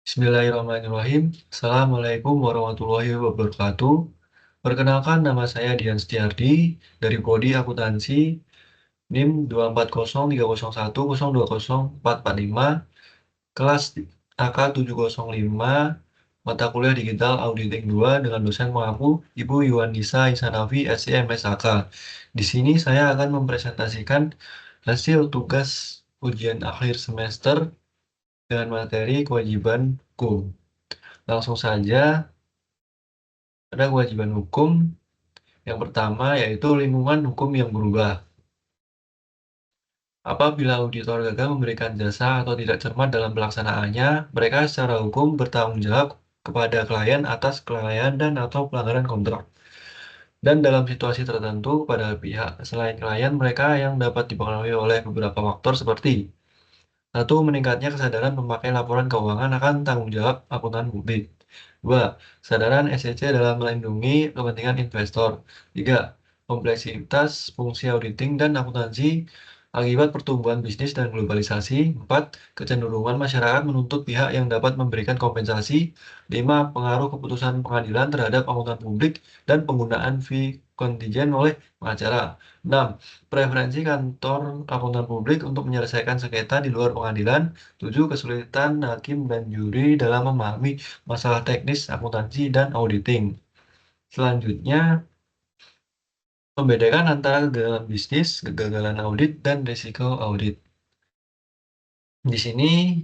Bismillahirrahmanirrahim. Assalamualaikum warahmatullahi wabarakatuh. Perkenalkan, nama saya Dian Setiardi dari Prodi Akuntansi NIM 2403010204445, kelas AK 705, mata kuliah digital auditing 2 dengan dosen mengaku Ibu Yuwanisa Isanavi SCMSAK. Di sini saya akan mempresentasikan hasil tugas ujian akhir semester dengan materi kewajiban hukum. Langsung saja, ada kewajiban hukum. Yang pertama yaitu lingkungan hukum yang berubah. Apabila auditor gagal memberikan jasa atau tidak cermat dalam pelaksanaannya, mereka secara hukum bertanggung jawab kepada klien atas kelalaian dan atau pelanggaran kontrak. Dan dalam situasi tertentu pada pihak selain klien, mereka yang dapat dipengaruhi oleh beberapa faktor seperti: satu, meningkatnya kesadaran memakai laporan keuangan akan tanggung jawab akuntan publik. Dua, kesadaran SEC dalam melindungi kepentingan investor. Tiga, kompleksitas fungsi auditing dan akuntansi akibat pertumbuhan bisnis dan globalisasi. Empat, kecenderungan masyarakat menuntut pihak yang dapat memberikan kompensasi. Lima, pengaruh keputusan pengadilan terhadap akuntan publik dan penggunaan fee kontingen oleh pengacara. 6. Preferensi kantor akuntan publik untuk menyelesaikan sengketa di luar pengadilan. 7. Kesulitan hakim dan juri dalam memahami masalah teknis akuntansi dan auditing. Selanjutnya, membedakan antara kegagalan bisnis, kegagalan audit, dan risiko audit. Di sini,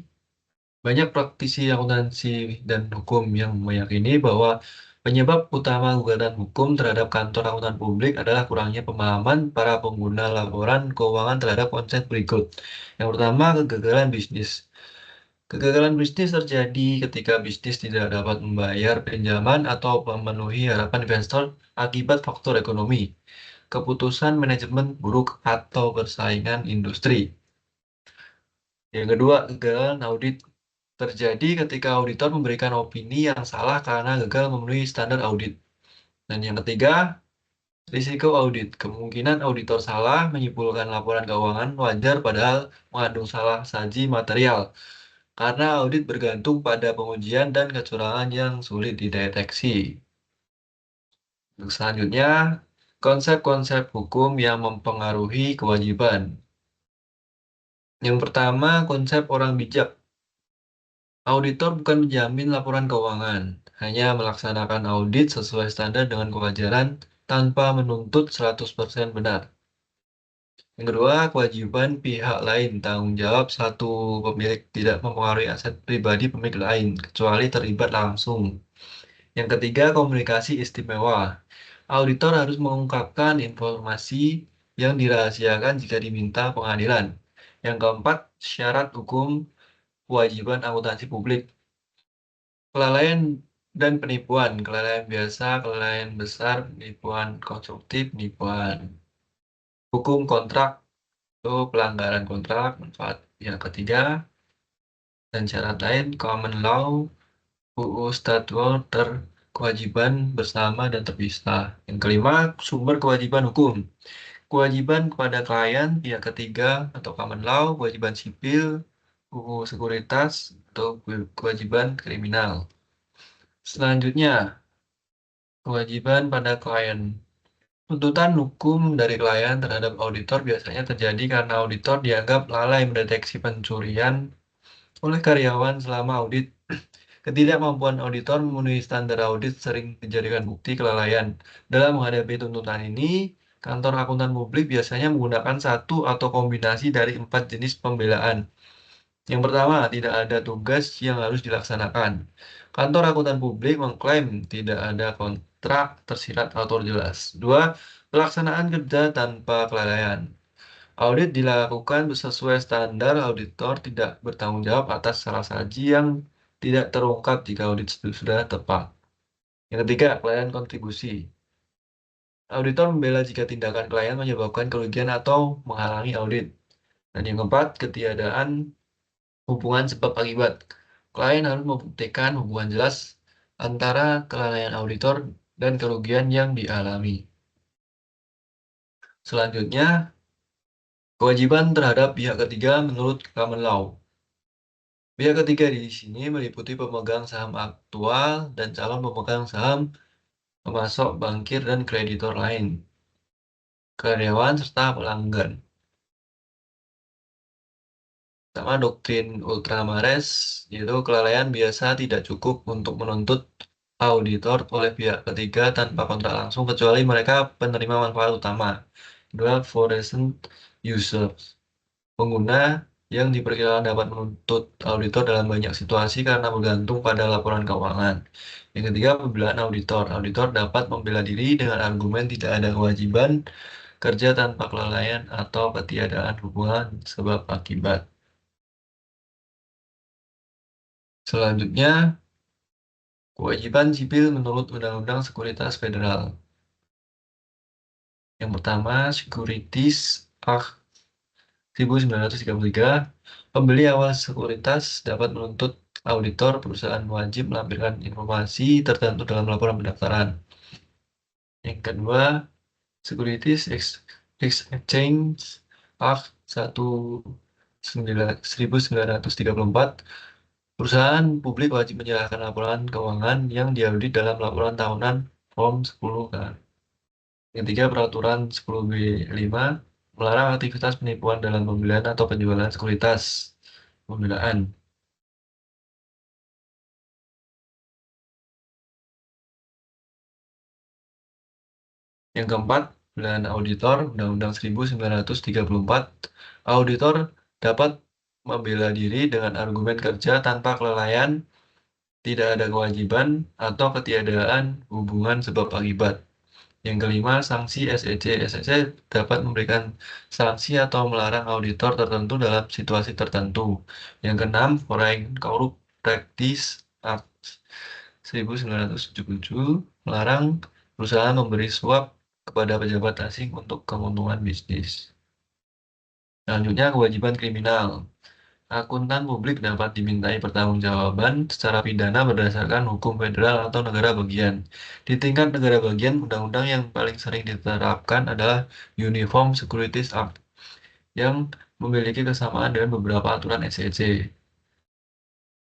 banyak praktisi akuntansi dan hukum yang meyakini bahwa penyebab utama gugatan hukum terhadap kantor akuntan publik adalah kurangnya pemahaman para pengguna laporan keuangan terhadap konsep berikut. Yang pertama, kegagalan bisnis. Kegagalan bisnis terjadi ketika bisnis tidak dapat membayar pinjaman atau memenuhi harapan investor akibat faktor ekonomi, keputusan manajemen buruk, atau persaingan industri. Yang kedua, kegagalan audit terjadi ketika auditor memberikan opini yang salah karena gagal memenuhi standar audit. Dan yang ketiga, risiko audit. Kemungkinan auditor salah menyimpulkan laporan keuangan wajar padahal mengandung salah saji material. Karena audit bergantung pada pengujian dan kecurangan yang sulit dideteksi. Untuk selanjutnya, konsep-konsep hukum yang mempengaruhi kewajiban. Yang pertama, konsep orang bijak. Auditor bukan menjamin laporan keuangan, hanya melaksanakan audit sesuai standar dengan kewajaran tanpa menuntut 100% benar. Yang kedua, kewajiban pihak lain. Tanggung jawab satu pemilik tidak mempengaruhi aset pribadi pemilik lain, kecuali terlibat langsung. Yang ketiga, komunikasi istimewa. Auditor harus mengungkapkan informasi yang dirahasiakan jika diminta pengadilan. Yang keempat, syarat hukum kewajiban akuntansi publik. Kelalaian dan penipuan, kelalaian biasa, kelalaian besar, penipuan konstruktif, penipuan hukum kontrak, itu pelanggaran kontrak, manfaat yang ketiga, dan syarat lain, common law, UU Statuter, kewajiban bersama dan terpisah. Yang kelima, sumber kewajiban hukum. Kewajiban kepada klien, pihak ketiga, atau common law, kewajiban sipil, UU Sekuritas, atau kewajiban kriminal. Selanjutnya, kewajiban pada klien. Tuntutan hukum dari klien terhadap auditor biasanya terjadi karena auditor dianggap lalai mendeteksi pencurian oleh karyawan selama audit. Ketidakmampuan auditor memenuhi standar audit sering dijadikan bukti kelalaian. Dalam menghadapi tuntutan ini, kantor akuntan publik biasanya menggunakan satu atau kombinasi dari 4 jenis pembelaan. Yang pertama, tidak ada tugas yang harus dilaksanakan. Kantor akuntan publik mengklaim tidak ada kontrak tersirat atau jelas. Dua, pelaksanaan kerja tanpa kelalaian. Audit dilakukan sesuai standar, auditor tidak bertanggung jawab atas salah saji yang tidak terungkap jika audit sudah tepat. Yang ketiga, klien kontribusi. Auditor membela jika tindakan klien menyebabkan kerugian atau menghalangi audit. Dan yang keempat, ketiadaan hubungan sebab akibat. Klien harus membuktikan hubungan jelas antara kelalaian auditor dan kerugian yang dialami. Selanjutnya, kewajiban terhadap pihak ketiga menurut common law. Pihak ketiga di sini meliputi pemegang saham aktual dan calon pemegang saham, pemasok, bankir, dan kreditor lain, karyawan, serta pelanggan. Sama doktrin Ultramares, yaitu kelalaian biasa tidak cukup untuk menuntut auditor oleh pihak ketiga tanpa kontrak langsung kecuali mereka penerima manfaat utama. Kedua, fluorescent users, pengguna yang diperkirakan dapat menuntut auditor dalam banyak situasi karena bergantung pada laporan keuangan. Yang ketiga, pembelaan auditor. Auditor dapat membela diri dengan argumen tidak ada kewajiban kerja tanpa kelalaian atau ketiadaan hubungan sebab akibat. Selanjutnya, kewajiban sipil menurut Undang-Undang Sekuritas Federal. Yang pertama, Securities Act 1933, pembeli awal sekuritas dapat menuntut auditor perusahaan wajib melampirkan informasi tertentu dalam laporan pendaftaran. Yang kedua, Exchange Act 1934, perusahaan publik wajib menyerahkan laporan keuangan yang diaudit dalam laporan tahunan Form 10K. Yang ketiga, Peraturan 10B5 melarang aktivitas penipuan dalam pembelian atau penjualan sekuritas pembelaan. Yang keempat, pembelaan auditor Undang-Undang 1934. Auditor dapat membela diri dengan argumen kerja tanpa kelalaian, tidak ada kewajiban, atau ketiadaan hubungan sebab akibat. Yang kelima, sanksi SEC. SEC dapat memberikan sanksi atau melarang auditor tertentu dalam situasi tertentu. Yang keenam, Foreign Corrupt Practice Act 1977 melarang perusahaan memberi suap kepada pejabat asing untuk keuntungan bisnis. Selanjutnya, kewajiban kriminal. Akuntan publik dapat dimintai pertanggungjawaban secara pidana berdasarkan hukum federal atau negara bagian. Di tingkat negara bagian, undang-undang yang paling sering diterapkan adalah Uniform Securities Act yang memiliki kesamaan dengan beberapa aturan SEC.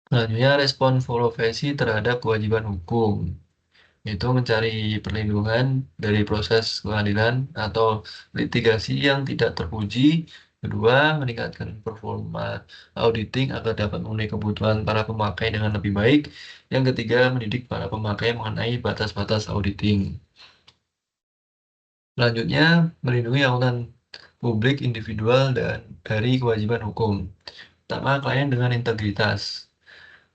Selanjutnya, respon profesi terhadap kewajiban hukum, yaitu mencari perlindungan dari proses pengadilan atau litigasi yang tidak terpuji. Kedua, meningkatkan performa auditing agar dapat memenuhi kebutuhan para pemakai dengan lebih baik. Yang ketiga, mendidik para pemakai mengenai batas-batas auditing. Selanjutnya, melindungi akuntan publik individual dan dari kewajiban hukum. Pertama, klien dengan integritas.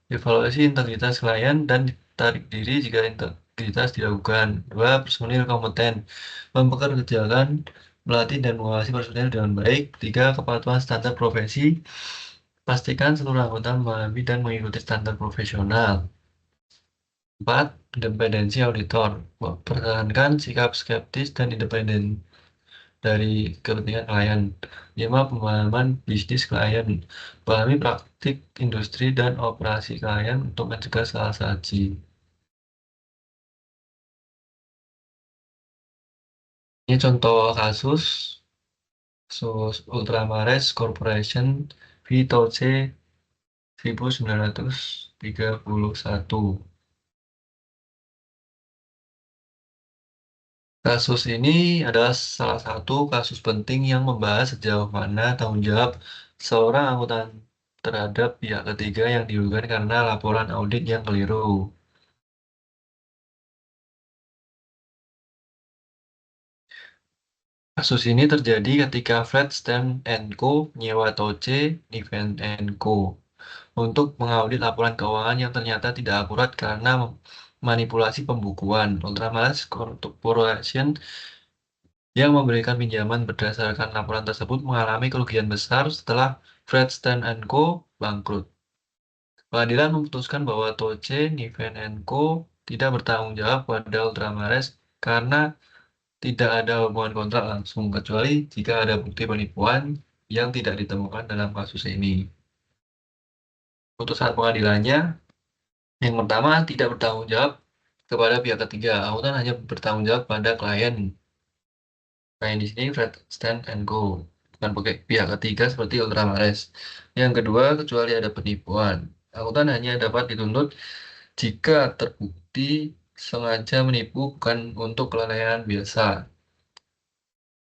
Evaluasi integritas klien dan tarik diri jika integritas diragukan. Dua, personil kompeten. Mempekerjakan, melatih, dan mengawasi personil dengan baik. Tiga, kepatuhan standar profesi. Pastikan seluruh anggota memahami dan mengikuti standar profesional. Empat, independensi auditor. Pertahankan sikap skeptis dan independen dari kepentingan klien. 5. Pemahaman bisnis klien. Pahami praktik industri dan operasi klien untuk mencegah salah saji. Ini contoh kasus Ultramares Corporation v. Toce 1931. Kasus ini adalah salah satu kasus penting yang membahas sejauh mana tanggung jawab seorang akuntan terhadap pihak ketiga yang dirugikan karena laporan audit yang keliru. Kasus ini terjadi ketika Fred Stein Co. menyewa Toce, Niven Co. untuk mengaudit laporan keuangan yang ternyata tidak akurat karena manipulasi pembukuan. Ultramax Corporation yang memberikan pinjaman berdasarkan laporan tersebut mengalami kerugian besar setelah Fred Stein Co. bangkrut. Pengadilan memutuskan bahwa Toce, Niven Co. tidak bertanggung jawab pada Ultramax karena tidak ada hubungan kontrak langsung, kecuali jika ada bukti penipuan yang tidak ditemukan dalam kasus ini. Putusan pengadilannya, yang pertama, tidak bertanggung jawab kepada pihak ketiga. Akuntan hanya bertanggung jawab pada klien. Klien di sini Fred Stein Co. bukan pakai pihak ketiga seperti ultramares. Yang kedua, kecuali ada penipuan. Akuntan hanya dapat dituntut jika terbukti sengaja menipu bukan untuk kelalaian biasa.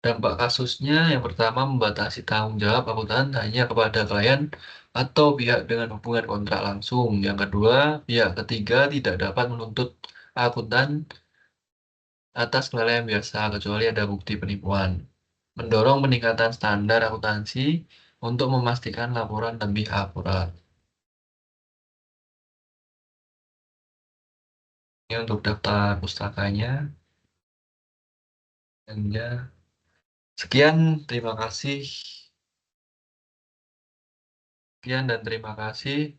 Dampak kasusnya yang pertama membatasi tanggung jawab akuntan hanya kepada klien atau pihak dengan hubungan kontrak langsung. Yang kedua, pihak ketiga tidak dapat menuntut akuntan atas kelalaian biasa kecuali ada bukti penipuan. Mendorong peningkatan standar akuntansi untuk memastikan laporan lebih akurat. Ini untuk daftar pustakanya. Dan ya, sekian, terima kasih. Sekian dan terima kasih.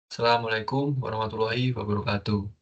Assalamualaikum warahmatullahi wabarakatuh.